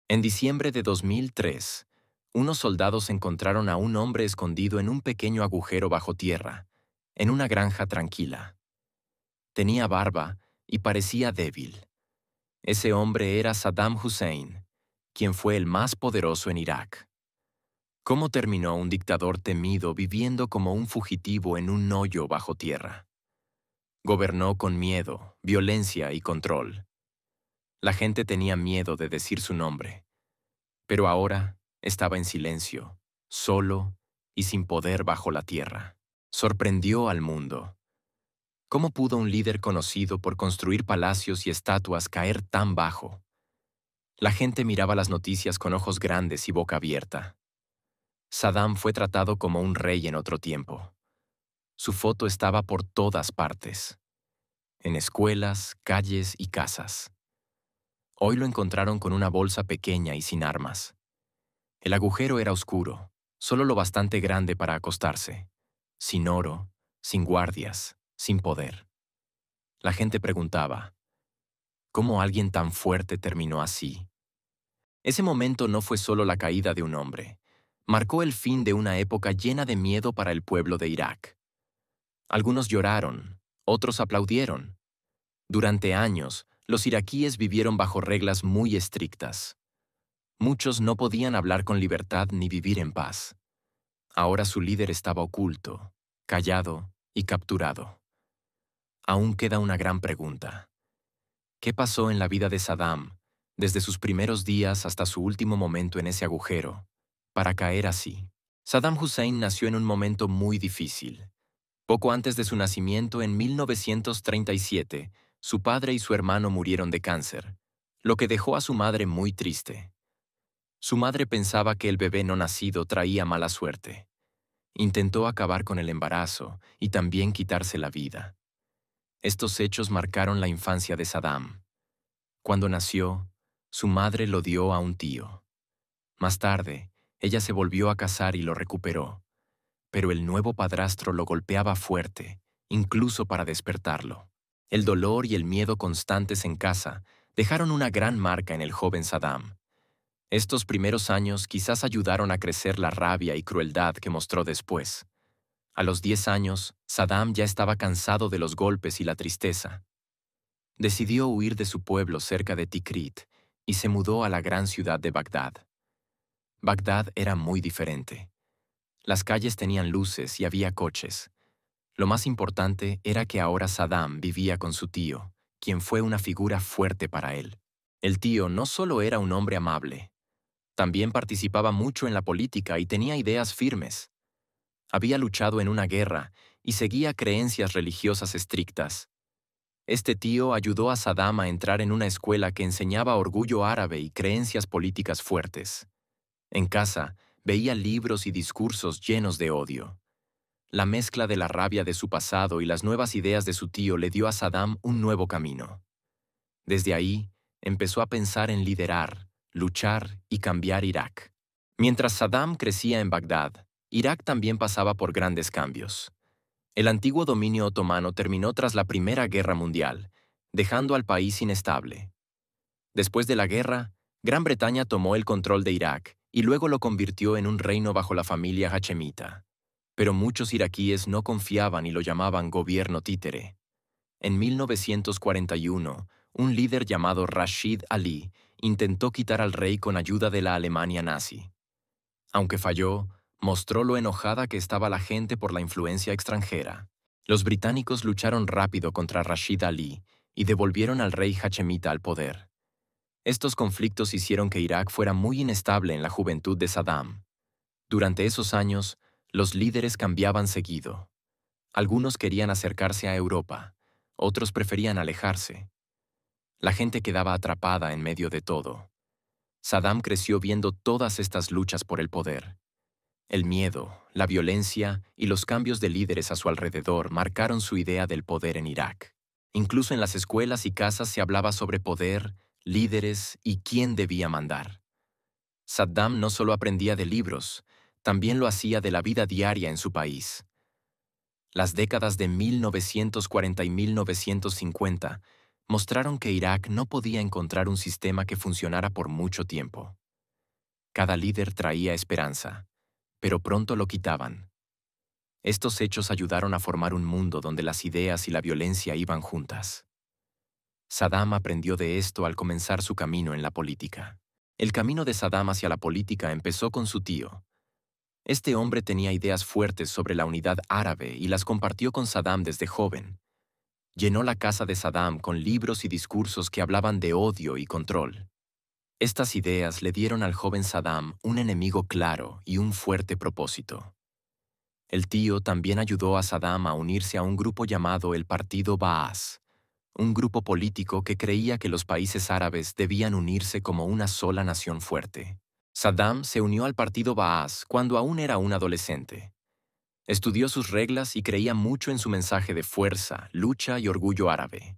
En diciembre de 2003, unos soldados encontraron a un hombre escondido en un pequeño agujero bajo tierra, en una granja tranquila. Tenía barba y parecía débil. Ese hombre era Saddam Hussein, quien fue el más poderoso en Irak. ¿Cómo terminó un dictador temido viviendo como un fugitivo en un hoyo bajo tierra? Gobernó con miedo, violencia y control. La gente tenía miedo de decir su nombre, pero ahora estaba en silencio, solo y sin poder bajo la tierra. Sorprendió al mundo. ¿Cómo pudo un líder conocido por construir palacios y estatuas caer tan bajo? La gente miraba las noticias con ojos grandes y boca abierta. Saddam fue tratado como un rey en otro tiempo. Su foto estaba por todas partes, en escuelas, calles y casas. Hoy lo encontraron con una bolsa pequeña y sin armas. El agujero era oscuro, solo lo bastante grande para acostarse, sin oro, sin guardias, sin poder. La gente preguntaba, ¿cómo alguien tan fuerte terminó así? Ese momento no fue solo la caída de un hombre, marcó el fin de una época llena de miedo para el pueblo de Irak. Algunos lloraron, otros aplaudieron. Durante años, los iraquíes vivieron bajo reglas muy estrictas. Muchos no podían hablar con libertad ni vivir en paz. Ahora su líder estaba oculto, callado y capturado. Aún queda una gran pregunta. ¿Qué pasó en la vida de Saddam, desde sus primeros días hasta su último momento en ese agujero, para caer así? Saddam Hussein nació en un momento muy difícil. Poco antes de su nacimiento, en 1937, su padre y su hermano murieron de cáncer, lo que dejó a su madre muy triste. Su madre pensaba que el bebé no nacido traía mala suerte. Intentó acabar con el embarazo y también quitarse la vida. Estos hechos marcaron la infancia de Saddam. Cuando nació, su madre lo dio a un tío. Más tarde, ella se volvió a casar y lo recuperó. Pero el nuevo padrastro lo golpeaba fuerte, incluso para despertarlo. El dolor y el miedo constantes en casa dejaron una gran marca en el joven Saddam. Estos primeros años quizás ayudaron a crecer la rabia y crueldad que mostró después. A los 10 años, Saddam ya estaba cansado de los golpes y la tristeza. Decidió huir de su pueblo cerca de Tikrit y se mudó a la gran ciudad de Bagdad. Bagdad era muy diferente. Las calles tenían luces y había coches. Lo más importante era que ahora Saddam vivía con su tío, quien fue una figura fuerte para él. El tío no solo era un hombre amable, también participaba mucho en la política y tenía ideas firmes. Había luchado en una guerra y seguía creencias religiosas estrictas. Este tío ayudó a Saddam a entrar en una escuela que enseñaba orgullo árabe y creencias políticas fuertes. En casa, veía libros y discursos llenos de odio. La mezcla de la rabia de su pasado y las nuevas ideas de su tío le dio a Saddam un nuevo camino. Desde ahí, empezó a pensar en liderar, luchar y cambiar Irak. Mientras Saddam crecía en Bagdad, Irak también pasaba por grandes cambios. El antiguo dominio otomano terminó tras la Primera Guerra Mundial, dejando al país inestable. Después de la guerra, Gran Bretaña tomó el control de Irak y luego lo convirtió en un reino bajo la familia hachemita. Pero muchos iraquíes no confiaban y lo llamaban gobierno títere. En 1941, un líder llamado Rashid Ali intentó quitar al rey con ayuda de la Alemania nazi. Aunque falló, mostró lo enojada que estaba la gente por la influencia extranjera. Los británicos lucharon rápido contra Rashid Ali y devolvieron al rey hachemita al poder. Estos conflictos hicieron que Irak fuera muy inestable en la juventud de Saddam. Durante esos años, los líderes cambiaban seguido. Algunos querían acercarse a Europa, otros preferían alejarse. La gente quedaba atrapada en medio de todo. Saddam creció viendo todas estas luchas por el poder. El miedo, la violencia y los cambios de líderes a su alrededor marcaron su idea del poder en Irak. Incluso en las escuelas y casas se hablaba sobre poder, líderes y quién debía mandar. Saddam no solo aprendía de libros, también lo hacía de la vida diaria en su país. Las décadas de 1940 y 1950 mostraron que Irak no podía encontrar un sistema que funcionara por mucho tiempo. Cada líder traía esperanza, pero pronto lo quitaban. Estos hechos ayudaron a formar un mundo donde las ideas y la violencia iban juntas. Saddam aprendió de esto al comenzar su camino en la política. El camino de Saddam hacia la política empezó con su tío. Este hombre tenía ideas fuertes sobre la unidad árabe y las compartió con Saddam desde joven. Llenó la casa de Saddam con libros y discursos que hablaban de odio y control. Estas ideas le dieron al joven Saddam un enemigo claro y un fuerte propósito. El tío también ayudó a Saddam a unirse a un grupo llamado el Partido Baas, un grupo político que creía que los países árabes debían unirse como una sola nación fuerte. Saddam se unió al Partido Baas cuando aún era un adolescente. Estudió sus reglas y creía mucho en su mensaje de fuerza, lucha y orgullo árabe.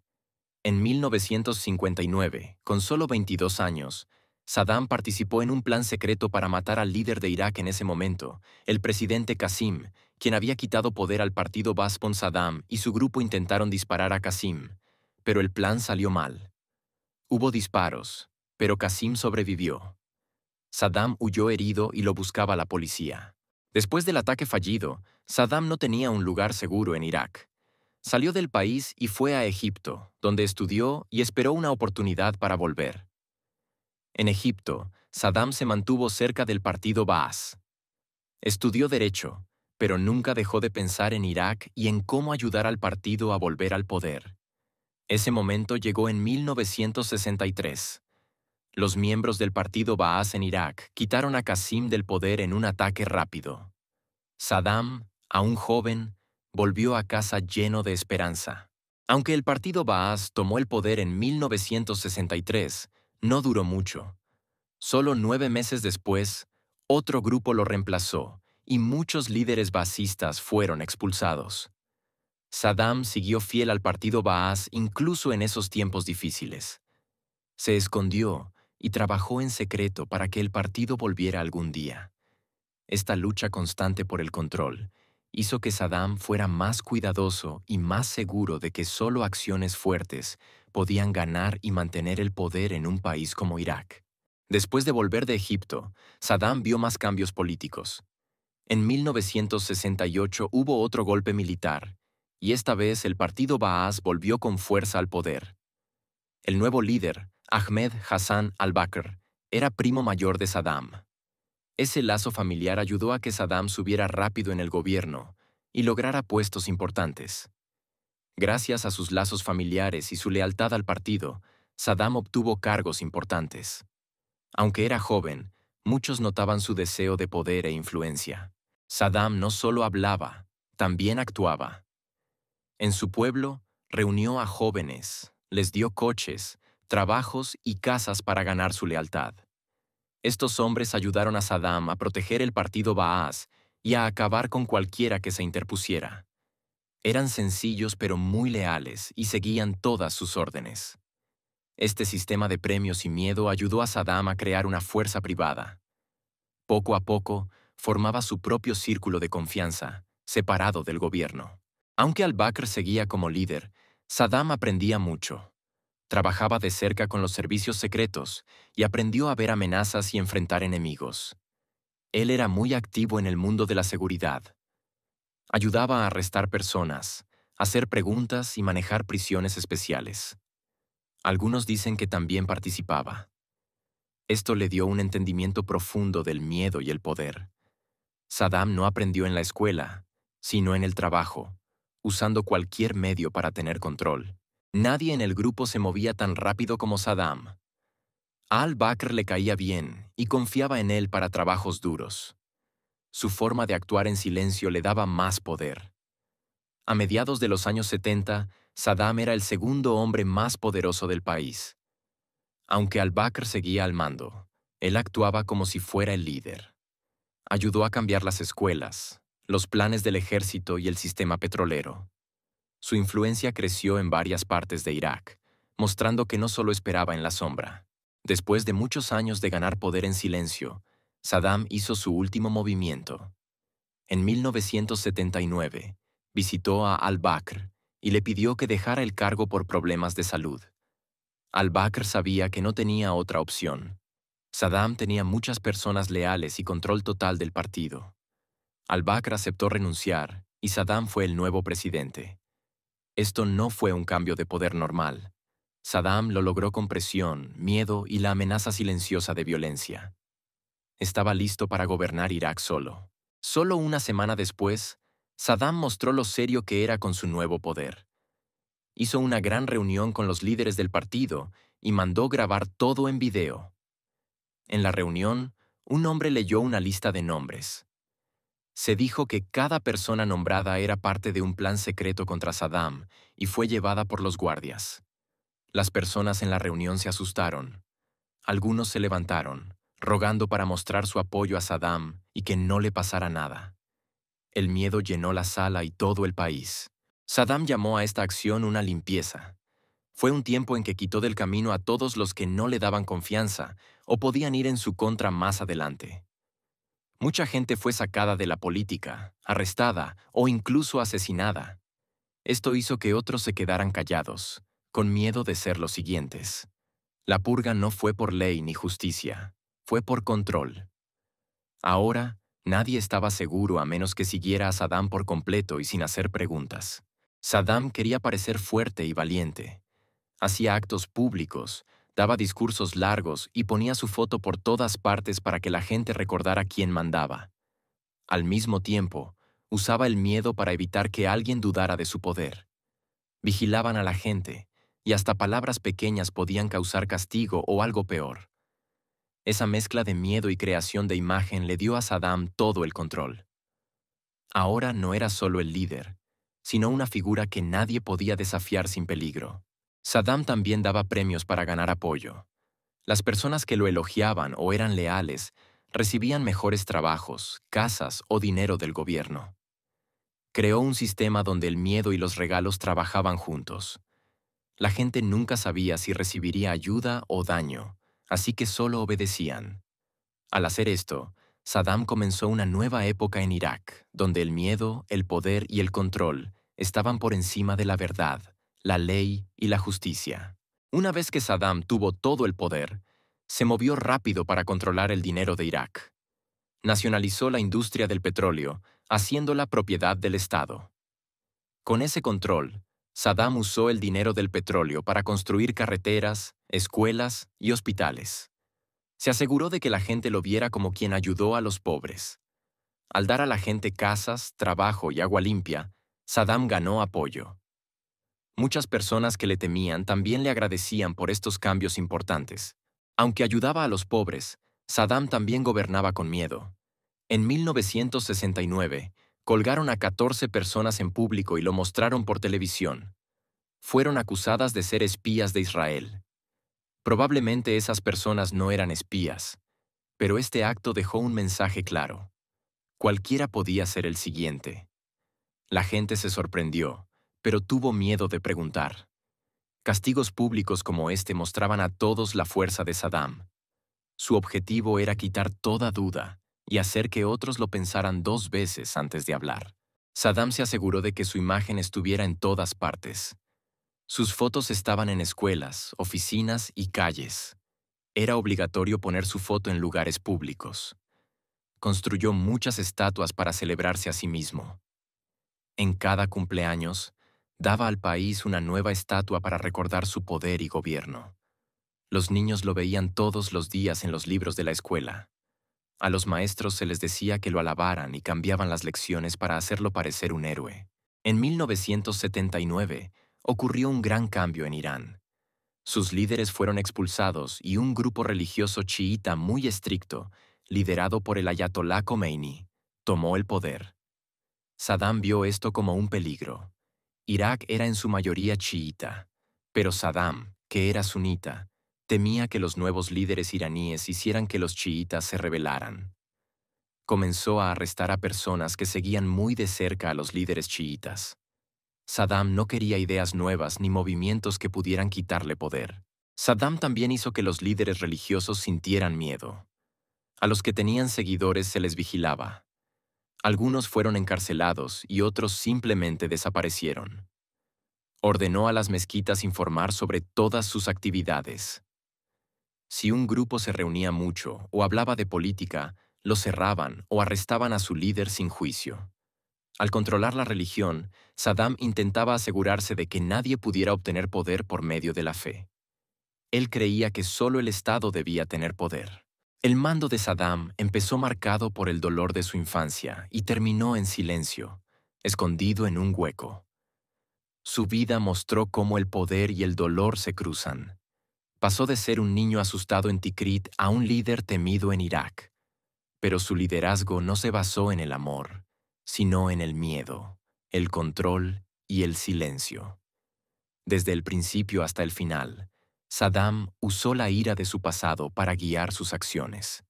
En 1959, con solo 22 años, Saddam participó en un plan secreto para matar al líder de Irak en ese momento, el presidente Qasim, quien había quitado poder al partido Baas. Saddam y su grupo intentaron disparar a Qasim, pero el plan salió mal. Hubo disparos, pero Qasim sobrevivió. Saddam huyó herido y lo buscaba la policía. Después del ataque fallido, Saddam no tenía un lugar seguro en Irak. Salió del país y fue a Egipto, donde estudió y esperó una oportunidad para volver. En Egipto, Saddam se mantuvo cerca del partido Baas. Estudió Derecho, pero nunca dejó de pensar en Irak y en cómo ayudar al partido a volver al poder. Ese momento llegó en 1963. Los miembros del partido Baas en Irak quitaron a Qasim del poder en un ataque rápido. Saddam, aún joven, volvió a casa lleno de esperanza. Aunque el partido Baas tomó el poder en 1963, no duró mucho. Solo 9 meses después, otro grupo lo reemplazó y muchos líderes baasistas fueron expulsados. Saddam siguió fiel al partido Baas incluso en esos tiempos difíciles. Se escondió y trabajó en secreto para que el partido volviera algún día. Esta lucha constante por el control hizo que Saddam fuera más cuidadoso y más seguro de que solo acciones fuertes podían ganar y mantener el poder en un país como Irak. Después de volver de Egipto, Saddam vio más cambios políticos. En 1968 hubo otro golpe militar, y esta vez el partido Baas volvió con fuerza al poder. El nuevo líder, Ahmed Hassan al-Bakr, era primo mayor de Saddam. Ese lazo familiar ayudó a que Saddam subiera rápido en el gobierno y lograra puestos importantes. Gracias a sus lazos familiares y su lealtad al partido, Saddam obtuvo cargos importantes. Aunque era joven, muchos notaban su deseo de poder e influencia. Saddam no solo hablaba, también actuaba. En su pueblo, reunió a jóvenes, les dio coches, trabajos y casas para ganar su lealtad. Estos hombres ayudaron a Saddam a proteger el partido Baas y a acabar con cualquiera que se interpusiera. Eran sencillos pero muy leales y seguían todas sus órdenes. Este sistema de premios y miedo ayudó a Saddam a crear una fuerza privada. Poco a poco, formaba su propio círculo de confianza, separado del gobierno. Aunque al-Bakr seguía como líder, Saddam aprendía mucho. Trabajaba de cerca con los servicios secretos y aprendió a ver amenazas y enfrentar enemigos. Él era muy activo en el mundo de la seguridad. Ayudaba a arrestar personas, hacer preguntas y manejar prisiones especiales. Algunos dicen que también participaba. Esto le dio un entendimiento profundo del miedo y el poder. Saddam no aprendió en la escuela, sino en el trabajo, usando cualquier medio para tener control. Nadie en el grupo se movía tan rápido como Saddam. A al-Bakr le caía bien y confiaba en él para trabajos duros. Su forma de actuar en silencio le daba más poder. A mediados de los años 70, Saddam era el segundo hombre más poderoso del país. Aunque al-Bakr seguía al mando, él actuaba como si fuera el líder. Ayudó a cambiar las escuelas, los planes del ejército y el sistema petrolero. Su influencia creció en varias partes de Irak, mostrando que no solo esperaba en la sombra. Después de muchos años de ganar poder en silencio, Saddam hizo su último movimiento. En 1979, visitó a al-Bakr y le pidió que dejara el cargo por problemas de salud. Al-Bakr sabía que no tenía otra opción. Saddam tenía muchas personas leales y control total del partido. Al-Bakr aceptó renunciar y Saddam fue el nuevo presidente. Esto no fue un cambio de poder normal. Saddam lo logró con presión, miedo y la amenaza silenciosa de violencia. Estaba listo para gobernar Irak solo. Solo una semana después, Saddam mostró lo serio que era con su nuevo poder. Hizo una gran reunión con los líderes del partido y mandó grabar todo en video. En la reunión, un hombre leyó una lista de nombres. Se dijo que cada persona nombrada era parte de un plan secreto contra Saddam y fue llevada por los guardias. Las personas en la reunión se asustaron. Algunos se levantaron, rogando para mostrar su apoyo a Saddam y que no le pasara nada. El miedo llenó la sala y todo el país. Saddam llamó a esta acción una limpieza. Fue un tiempo en que quitó del camino a todos los que no le daban confianza o podían ir en su contra más adelante. Mucha gente fue sacada de la política, arrestada o incluso asesinada. Esto hizo que otros se quedaran callados, con miedo de ser los siguientes. La purga no fue por ley ni justicia, fue por control. Ahora, nadie estaba seguro a menos que siguiera a Saddam por completo y sin hacer preguntas. Saddam quería parecer fuerte y valiente. Hacía actos públicos, daba discursos largos y ponía su foto por todas partes para que la gente recordara quién mandaba. Al mismo tiempo, usaba el miedo para evitar que alguien dudara de su poder. Vigilaban a la gente, y hasta palabras pequeñas podían causar castigo o algo peor. Esa mezcla de miedo y creación de imagen le dio a Saddam todo el control. Ahora no era solo el líder, sino una figura que nadie podía desafiar sin peligro. Saddam también daba premios para ganar apoyo. Las personas que lo elogiaban o eran leales recibían mejores trabajos, casas o dinero del gobierno. Creó un sistema donde el miedo y los regalos trabajaban juntos. La gente nunca sabía si recibiría ayuda o daño, así que solo obedecían. Al hacer esto, Saddam comenzó una nueva época en Irak, donde el miedo, el poder y el control estaban por encima de la verdad, la ley y la justicia. Una vez que Saddam tuvo todo el poder, se movió rápido para controlar el dinero de Irak. Nacionalizó la industria del petróleo, haciéndola propiedad del Estado. Con ese control, Saddam usó el dinero del petróleo para construir carreteras, escuelas y hospitales. Se aseguró de que la gente lo viera como quien ayudó a los pobres. Al dar a la gente casas, trabajo y agua limpia, Saddam ganó apoyo. Muchas personas que le temían también le agradecían por estos cambios importantes. Aunque ayudaba a los pobres, Saddam también gobernaba con miedo. En 1969, colgaron a 14 personas en público y lo mostraron por televisión. Fueron acusadas de ser espías de Israel. Probablemente esas personas no eran espías, pero este acto dejó un mensaje claro. Cualquiera podía ser el siguiente. La gente se sorprendió, pero tuvo miedo de preguntar. Castigos públicos como este mostraban a todos la fuerza de Saddam. Su objetivo era quitar toda duda y hacer que otros lo pensaran 2 veces antes de hablar. Saddam se aseguró de que su imagen estuviera en todas partes. Sus fotos estaban en escuelas, oficinas y calles. Era obligatorio poner su foto en lugares públicos. Construyó muchas estatuas para celebrarse a sí mismo. En cada cumpleaños, daba al país una nueva estatua para recordar su poder y gobierno. Los niños lo veían todos los días en los libros de la escuela. A los maestros se les decía que lo alabaran y cambiaban las lecciones para hacerlo parecer un héroe. En 1979, ocurrió un gran cambio en Irán. Sus líderes fueron expulsados y un grupo religioso chiita muy estricto, liderado por el ayatolá Khomeini, tomó el poder. Saddam vio esto como un peligro. Irak era en su mayoría chiita, pero Saddam, que era sunita, temía que los nuevos líderes iraníes hicieran que los chiitas se rebelaran. Comenzó a arrestar a personas que seguían muy de cerca a los líderes chiitas. Saddam no quería ideas nuevas ni movimientos que pudieran quitarle poder. Saddam también hizo que los líderes religiosos sintieran miedo. A los que tenían seguidores se les vigilaba. Algunos fueron encarcelados y otros simplemente desaparecieron. Ordenó a las mezquitas informar sobre todas sus actividades. Si un grupo se reunía mucho o hablaba de política, lo cerraban o arrestaban a su líder sin juicio. Al controlar la religión, Saddam intentaba asegurarse de que nadie pudiera obtener poder por medio de la fe. Él creía que solo el Estado debía tener poder. El mando de Saddam empezó marcado por el dolor de su infancia y terminó en silencio, escondido en un hueco. Su vida mostró cómo el poder y el dolor se cruzan. Pasó de ser un niño asustado en Tikrit a un líder temido en Irak. Pero su liderazgo no se basó en el amor, sino en el miedo, el control y el silencio. Desde el principio hasta el final, Saddam usó la ira de su pasado para guiar sus acciones.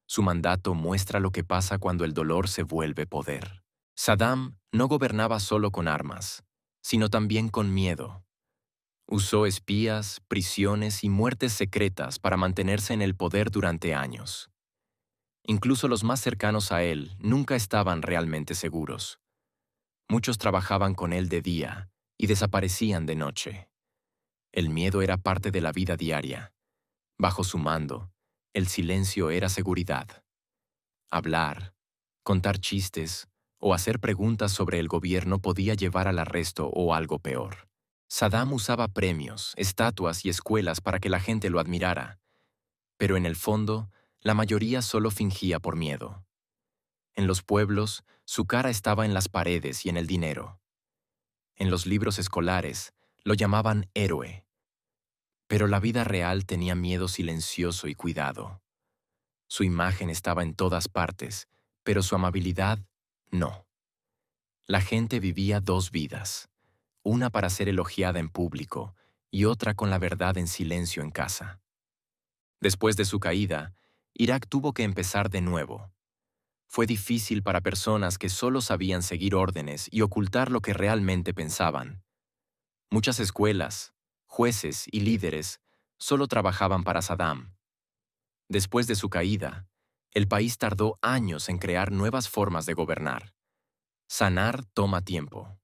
Su mandato muestra lo que pasa cuando el dolor se vuelve poder. Saddam no gobernaba solo con armas, sino también con miedo. Usó espías, prisiones y muertes secretas para mantenerse en el poder durante años. Incluso los más cercanos a él nunca estaban realmente seguros. Muchos trabajaban con él de día y desaparecían de noche. El miedo era parte de la vida diaria. Bajo su mando, el silencio era seguridad. Hablar, contar chistes o hacer preguntas sobre el gobierno podía llevar al arresto o algo peor. Saddam usaba premios, estatuas y escuelas para que la gente lo admirara, pero en el fondo, la mayoría solo fingía por miedo. En los pueblos, su cara estaba en las paredes y en el dinero. En los libros escolares, lo llamaban héroe. Pero la vida real tenía miedo silencioso y cuidado. Su imagen estaba en todas partes, pero su amabilidad, no. La gente vivía dos vidas, una para ser elogiada en público y otra con la verdad en silencio en casa. Después de su caída, Irak tuvo que empezar de nuevo. Fue difícil para personas que solo sabían seguir órdenes y ocultar lo que realmente pensaban. Muchas escuelas, jueces y líderes solo trabajaban para Saddam. Después de su caída, el país tardó años en crear nuevas formas de gobernar. Sanar toma tiempo.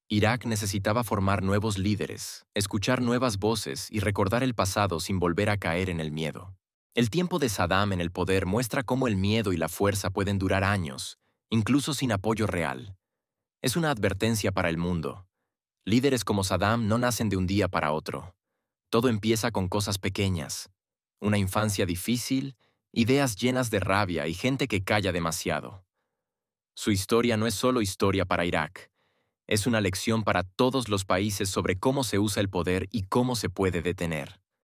Irak necesitaba formar nuevos líderes, escuchar nuevas voces y recordar el pasado sin volver a caer en el miedo. El tiempo de Saddam en el poder muestra cómo el miedo y la fuerza pueden durar años, incluso sin apoyo real. Es una advertencia para el mundo. Líderes como Saddam no nacen de un día para otro. Todo empieza con cosas pequeñas. Una infancia difícil, ideas llenas de rabia y gente que calla demasiado. Su historia no es solo historia para Irak. Es una lección para todos los países sobre cómo se usa el poder y cómo se puede detener.